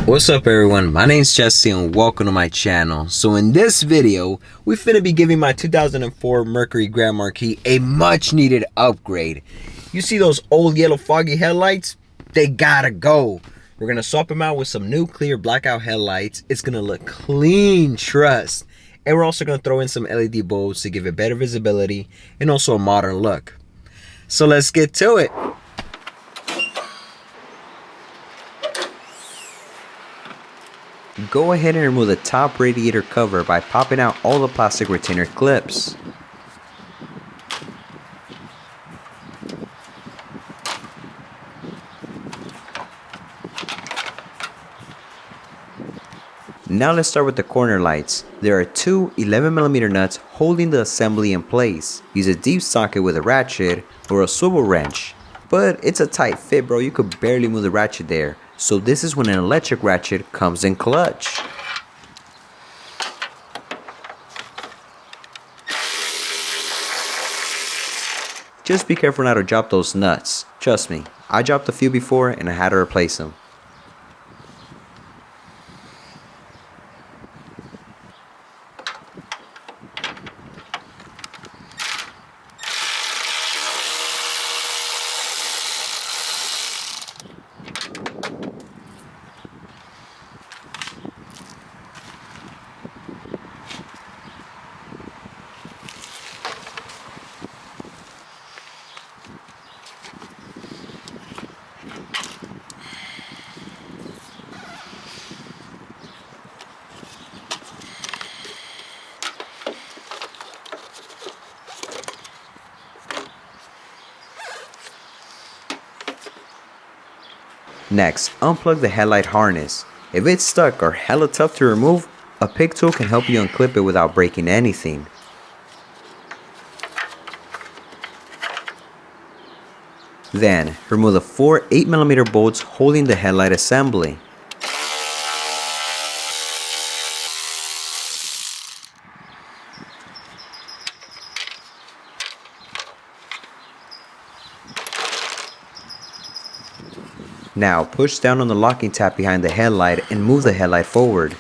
What's up everyone, my name's Jesse and welcome to my channel. So in this video, we finna be giving my 2004 Mercury Grand Marquis a much needed upgrade. You see those old yellow foggy headlights? They gotta go. We're gonna swap them out with some new clear blackout headlights. It's gonna look clean, trust. And we're also gonna throw in some LED bulbs to give it better visibility and also a modern look. So let's get to it. Go ahead and remove the top radiator cover by popping out all the plastic retainer clips. Now let's start with the corner lights. There are two 11mm nuts holding the assembly in place. Use a deep socket with a ratchet or a swivel wrench. But it's a tight fit, bro, you could barely move the ratchet there. So this is when an electric ratchet comes in clutch. Just be careful not to drop those nuts. Trust me, I dropped a few before and I had to replace them. Next, unplug the headlight harness. If it's stuck or hella tough to remove, a pick tool can help you unclip it without breaking anything. Then, remove the four 8mm bolts holding the headlight assembly. Now push down on the locking tab behind the headlight and move the headlight forward.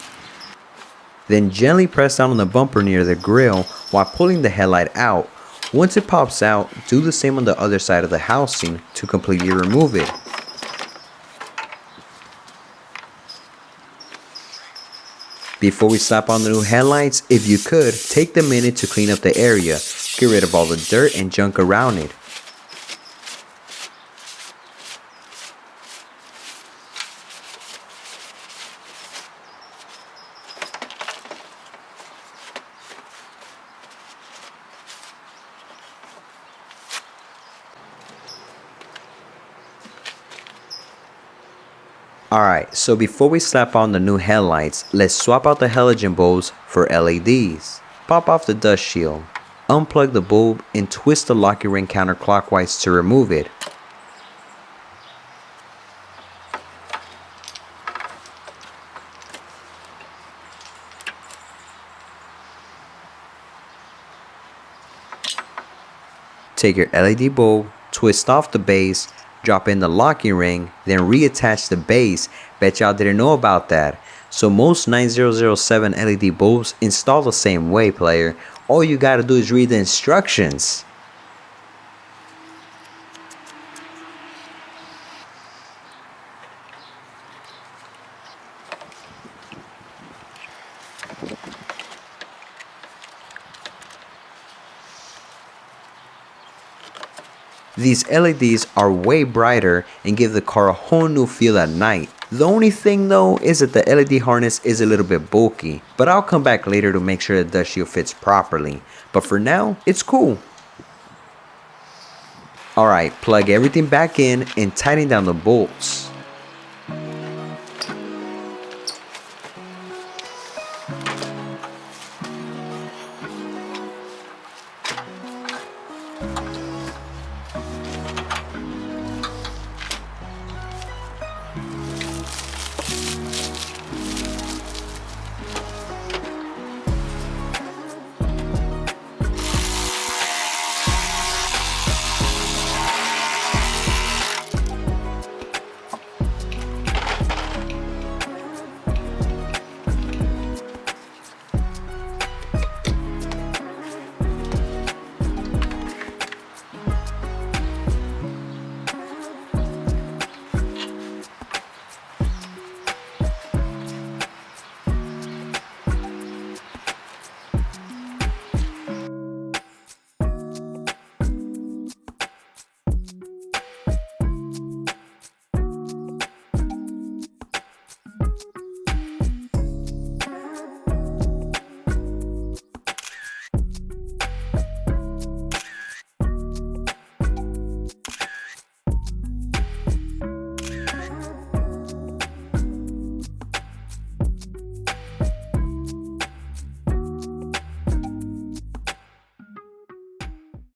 Then gently press down on the bumper near the grille while pulling the headlight out. Once it pops out, do the same on the other side of the housing to completely remove it. Before we slap on the new headlights, if you could, take the minute to clean up the area. Get rid of all the dirt and junk around it. Alright, so before we slap on the new headlights, let's swap out the halogen bulbs for LEDs. Pop off the dust shield. Unplug the bulb and twist the locking ring counterclockwise to remove it. Take your LED bulb, twist off the base, drop in the locking ring, then reattach the base. Bet y'all didn't know about that. So most 9007 LED bulbs install the same way, player. All you gotta do is read the instructions. These LEDs are way brighter and give the car a whole new feel at night. The only thing though is that the LED harness is a little bit bulky, but I'll come back later to make sure the dust shield fits properly. But for now, it's cool. Alright, plug everything back in and tighten down the bolts.